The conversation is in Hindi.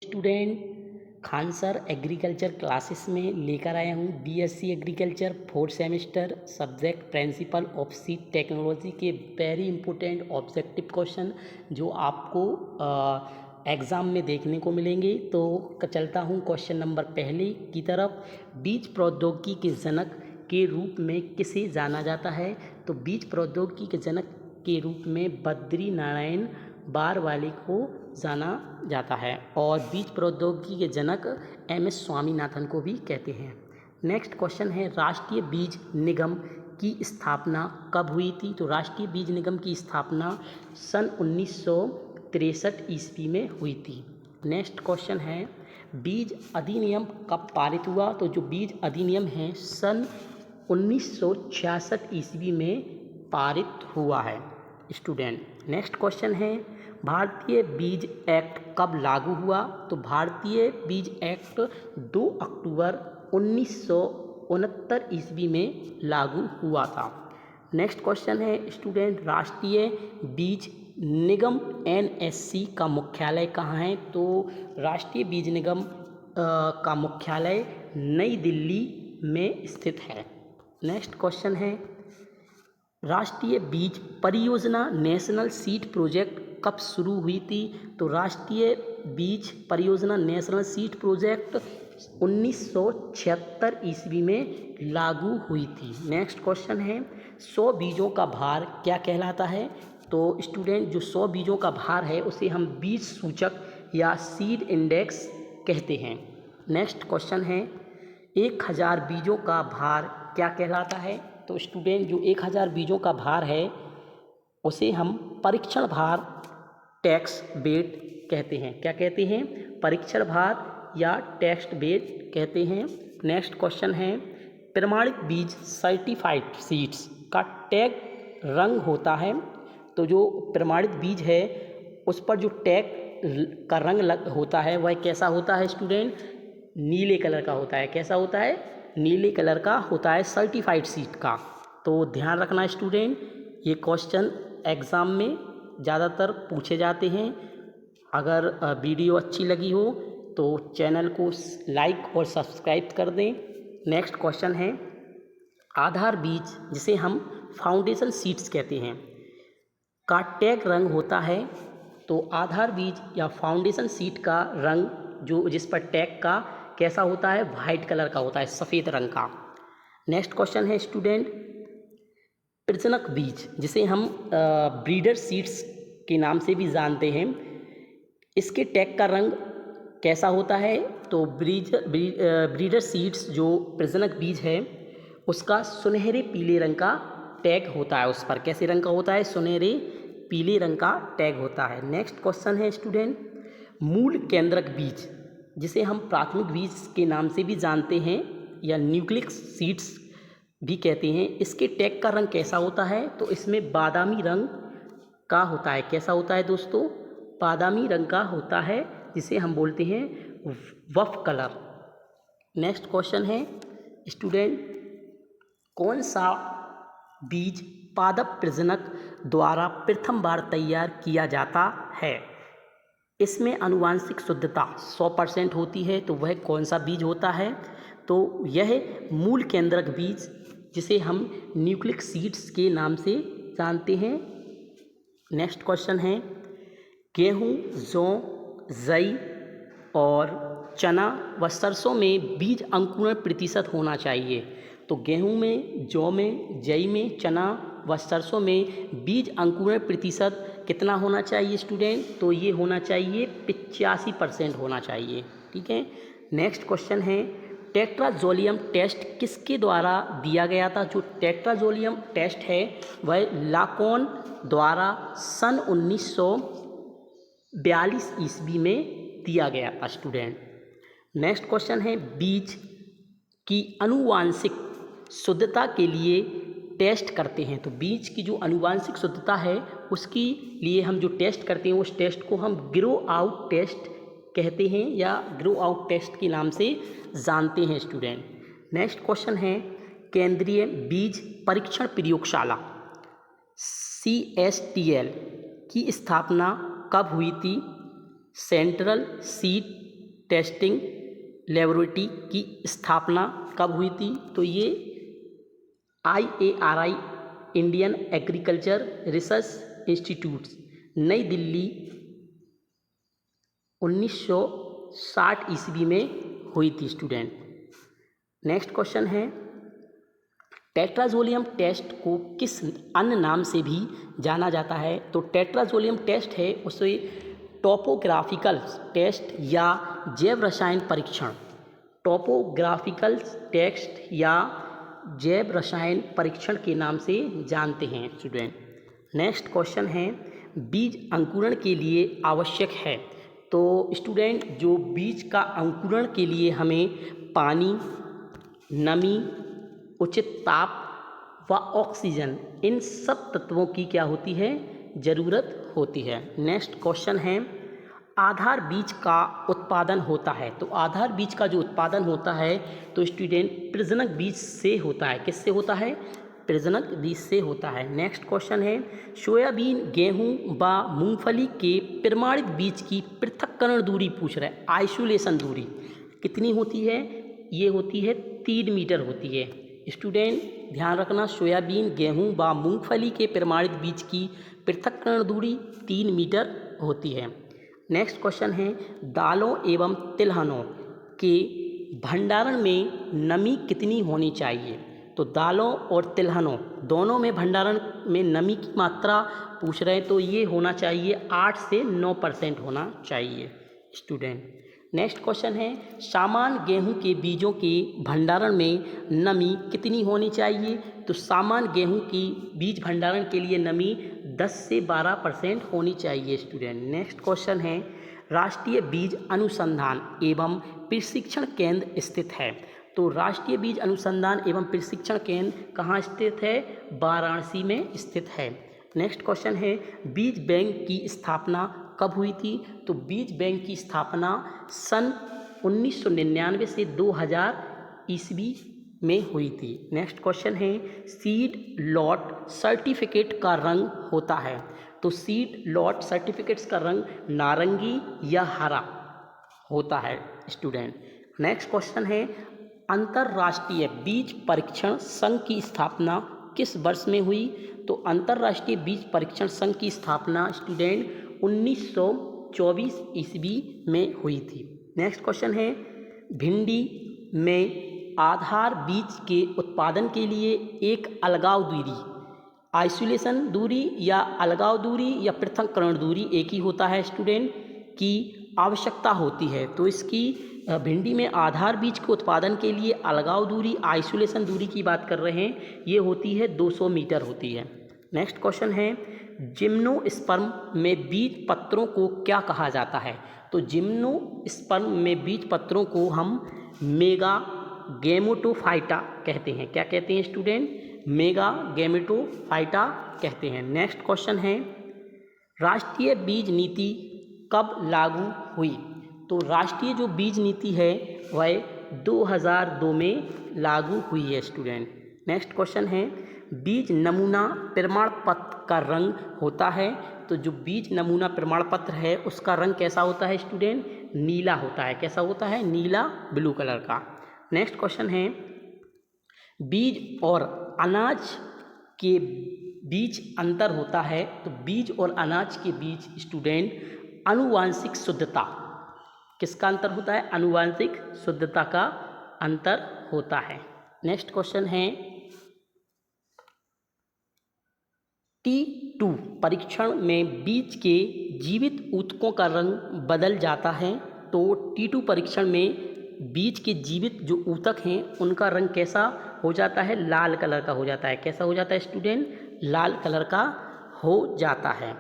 Student, Khan sir agriculture classes में लेकर आया हूँ BSc agriculture 4th semester subject principle of seed technology के वेरी इंपॉर्टेंट ऑब्जेक्टिव क्वेश्चन जो आपको एग्ज़ाम में देखने को मिलेंगे। तो चलता हूँ क्वेश्चन नंबर पहले की तरफ। बीज प्रौद्योगिकी के जनक के रूप में किसे जाना जाता है? तो बीज प्रौद्योगिकी के जनक के रूप में बद्री नारायण बारवाले को जाना जाता है और बीज प्रौद्योगिकी के जनक एम.एस. स्वामीनाथन को भी कहते हैं। नेक्स्ट क्वेश्चन है, राष्ट्रीय बीज निगम की स्थापना कब हुई थी? तो राष्ट्रीय बीज निगम की स्थापना सन 1963 ईस्वी में हुई थी। नेक्स्ट क्वेश्चन है, बीज अधिनियम कब पारित हुआ? तो जो बीज अधिनियम है सन 1966 ईस्वी में पारित हुआ है स्टूडेंट। नेक्स्ट क्वेश्चन है, भारतीय बीज एक्ट कब लागू हुआ? तो भारतीय बीज एक्ट 2 अक्टूबर 1969 ईस्वी में लागू हुआ था। नेक्स्ट क्वेश्चन है स्टूडेंट, राष्ट्रीय बीज निगम एनएससी का मुख्यालय कहाँ है? तो राष्ट्रीय बीज निगम का मुख्यालय नई दिल्ली में स्थित है। नेक्स्ट क्वेश्चन है, राष्ट्रीय बीज परियोजना नेशनल सीड प्रोजेक्ट कब शुरू हुई थी? तो राष्ट्रीय बीज परियोजना नेशनल सीड प्रोजेक्ट 1976 ईस्वी में लागू हुई थी। नेक्स्ट क्वेश्चन है, 100 बीजों का भार क्या कहलाता है? तो स्टूडेंट, जो 100 बीजों का भार है उसे हम बीज सूचक या सीड इंडेक्स कहते हैं। नेक्स्ट क्वेश्चन है, 1000 बीजों का भार क्या कहलाता है? तो स्टूडेंट, जो 1000 बीजों का भार है उसे हम परीक्षण भार टेस्ट बेड कहते हैं। क्या कहते हैं? परीक्षण भार या टेस्ट बेड कहते हैं। नेक्स्ट क्वेश्चन है, प्रमाणित बीज सर्टिफाइड सीड्स का टैग रंग होता है। तो जो प्रमाणित बीज है उस पर जो टैग का रंग होता है वह कैसा होता है स्टूडेंट? नीले कलर का होता है। कैसा होता है? नीले कलर का होता है सर्टिफाइड सीड का। तो ध्यान रखना स्टूडेंट, ये क्वेश्चन एग्ज़ाम में ज़्यादातर पूछे जाते हैं। अगर वीडियो अच्छी लगी हो तो चैनल को लाइक और सब्सक्राइब कर दें। नेक्स्ट क्वेश्चन है, आधार बीज जिसे हम फाउंडेशन सीड्स कहते हैं का टैग रंग होता है। तो आधार बीज या फाउंडेशन सीड का रंग जो जिस पर टैग का कैसा होता है? वाइट कलर का होता है, सफ़ेद रंग का। नेक्स्ट क्वेश्चन है स्टूडेंट, प्रजनक बीज जिसे हम ब्रीडर सीड्स के नाम से भी जानते हैं, इसके टैग का रंग कैसा होता है? तो ब्रीडर सीड्स जो प्रजनक बीज है उसका सुनहरे पीले रंग का टैग होता है। उस पर कैसे रंग का होता है? सुनहरे पीले रंग का टैग होता है। नेक्स्ट क्वेश्चन है स्टूडेंट, मूल केंद्रक बीज जिसे हम प्राथमिक बीज के नाम से भी जानते हैं या न्यूक्लिक सीड्स भी कहते हैं, इसके टैग का रंग कैसा होता है? तो इसमें बादामी रंग का होता है। कैसा होता है दोस्तों? बादामी रंग का होता है, जिसे हम बोलते हैं वफ कलर। नेक्स्ट क्वेश्चन है स्टूडेंट, कौन सा बीज पादप प्रजनक द्वारा प्रथम बार तैयार किया जाता है? इसमें आनुवांशिक शुद्धता 100% होती है, तो वह कौन सा बीज होता है? तो यह मूल केंद्रक बीज जिसे हम न्यूक्लिक सीड्स के नाम से जानते हैं। नेक्स्ट क्वेश्चन है, गेहूँ, जौ, जई और चना व सरसों में बीज अंकुरण प्रतिशत होना चाहिए। तो गेहूँ में, जौ में, जई में, चना व सरसों में बीज अंकुरण प्रतिशत कितना होना चाहिए स्टूडेंट? तो ये होना चाहिए 85% होना चाहिए। ठीक है। नेक्स्ट क्वेश्चन है, टेट्राजोलियम टेस्ट किसके द्वारा दिया गया था? जो टेट्राजोलियम टेस्ट है वह लाकोन द्वारा सन 1942 ईस्वी में दिया गया था स्टूडेंट। नेक्स्ट क्वेश्चन है, बीज की आनुवांशिक शुद्धता के लिए टेस्ट करते हैं। तो बीज की जो आनुवांशिक शुद्धता है उसके लिए हम जो टेस्ट करते हैं उस टेस्ट को हम ग्रो आउट टेस्ट कहते हैं या ग्रो आउट टेस्ट के नाम से जानते हैं स्टूडेंट। नेक्स्ट क्वेश्चन है, केंद्रीय बीज परीक्षण प्रयोगशाला CSTL की स्थापना कब हुई थी? सेंट्रल सीड टेस्टिंग लेबोरेटरी की स्थापना कब हुई थी? तो ये IARI Indian agriculture research institute नई दिल्ली 1960 ईस्वी में हुई थी स्टूडेंट। नेक्स्ट क्वेश्चन है, टेट्राजोलियम टेस्ट को किस अन्य नाम से भी जाना जाता है? तो टेट्राजोलियम टेस्ट है उसे टोपोग्राफिकल टेस्ट या जैव रसायन परीक्षण, टोपोग्राफिकल टेस्ट या जैव रसायन परीक्षण के नाम से जानते हैं स्टूडेंट। नेक्स्ट क्वेश्चन है, बीज अंकुरण के लिए आवश्यक है? तो स्टूडेंट जो बीज का अंकुरण के लिए हमें पानी, नमी, उचित ताप व ऑक्सीजन, इन सब तत्वों की क्या होती है? ज़रूरत होती है। नेक्स्ट क्वेश्चन है, आधार बीज का उत्पादन होता है? तो आधार बीज का जो उत्पादन होता है तो स्टूडेंट प्रजनक बीज से होता है। किससे होता है? प्रजनक बीज से होता है। नेक्स्ट क्वेश्चन है, सोयाबीन, गेहूं व मूंगफली के प्रमाणित बीज की पृथक्करण दूरी पूछ रहा है, आइसोलेशन दूरी कितनी होती है? ये होती है 3 मीटर होती है। स्टूडेंट ध्यान रखना, सोयाबीन, गेहूं व मूंगफली के प्रमाणित बीज की पृथक्करण दूरी 3 मीटर होती है। नेक्स्ट क्वेश्चन है, दालों एवं तिलहनों के भंडारण में नमी कितनी होनी चाहिए? तो दालों और तिलहनों दोनों में भंडारण में नमी की मात्रा पूछ रहे हैं, तो ये होना चाहिए 8 से 9% होना चाहिए स्टूडेंट। नेक्स्ट क्वेश्चन है, सामान्य गेहूं के बीजों के भंडारण में नमी कितनी होनी चाहिए? तो सामान्य गेहूं की बीज भंडारण के लिए नमी 10 से 12% होनी चाहिए स्टूडेंट। नेक्स्ट क्वेश्चन है, राष्ट्रीय बीज अनुसंधान एवं प्रशिक्षण केंद्र स्थित है? तो राष्ट्रीय बीज अनुसंधान एवं प्रशिक्षण केंद्र कहाँ स्थित है? वाराणसी में स्थित है। नेक्स्ट क्वेश्चन है, बीज बैंक की स्थापना कब हुई थी? तो बीज बैंक की स्थापना सन 1999 से 2000 ईस्वी में हुई थी। नेक्स्ट क्वेश्चन है, सीड लॉट सर्टिफिकेट का रंग होता है? तो सीड लॉट सर्टिफिकेट्स का रंग नारंगी या हरा होता है स्टूडेंट। नेक्स्ट क्वेश्चन है, अंतर्राष्ट्रीय बीज परीक्षण संघ की स्थापना किस वर्ष में हुई? तो अंतर्राष्ट्रीय बीज परीक्षण संघ की स्थापना स्टूडेंट 1924 ईस्वी में हुई थी। नेक्स्ट क्वेश्चन है, भिंडी में आधार बीज के उत्पादन के लिए एक अलगाव दूरी, आइसोलेशन दूरी या अलगाव दूरी या पृथक्करण दूरी एक ही होता है स्टूडेंट की आवश्यकता होती है। तो इसकी भिंडी में आधार बीज के उत्पादन के लिए अलगाव दूरी, आइसोलेशन दूरी की बात कर रहे हैं, ये होती है 200 मीटर होती है। नेक्स्ट क्वेश्चन है, जिम्नोस्पर्म में बीज पत्रों को क्या कहा जाता है? तो जिम्नोस्पर्म में बीज पत्रों को हम मेगा गैमेटोफाइटा कहते हैं। क्या कहते हैं स्टूडेंट? मेगा गैमेटोफाइटा कहते हैं। नेक्स्ट क्वेश्चन है, राष्ट्रीय बीज नीति कब लागू हुई? तो राष्ट्रीय जो बीज नीति है वह 2002 में लागू हुई है स्टूडेंट। नेक्स्ट क्वेश्चन है, बीज नमूना प्रमाण पत्र का रंग होता है? तो जो बीज नमूना प्रमाण पत्र है उसका रंग कैसा होता है स्टूडेंट? नीला होता है। कैसा होता है? नीला, ब्लू कलर का। नेक्स्ट क्वेश्चन है, बीज और अनाज के बीच अंतर होता है? तो बीज और अनाज के बीच स्टूडेंट आनुवांशिक शुद्धता, किसका अंतर होता है? आनुवांशिक शुद्धता का अंतर होता है। नेक्स्ट क्वेश्चन है, T2 परीक्षण में बीज के जीवित ऊतकों का रंग बदल जाता है? तो T2 परीक्षण में बीज के जीवित जो ऊतक हैं उनका रंग कैसा हो जाता है? लाल कलर का हो जाता है। कैसा हो जाता है स्टूडेंट? लाल कलर का हो जाता है।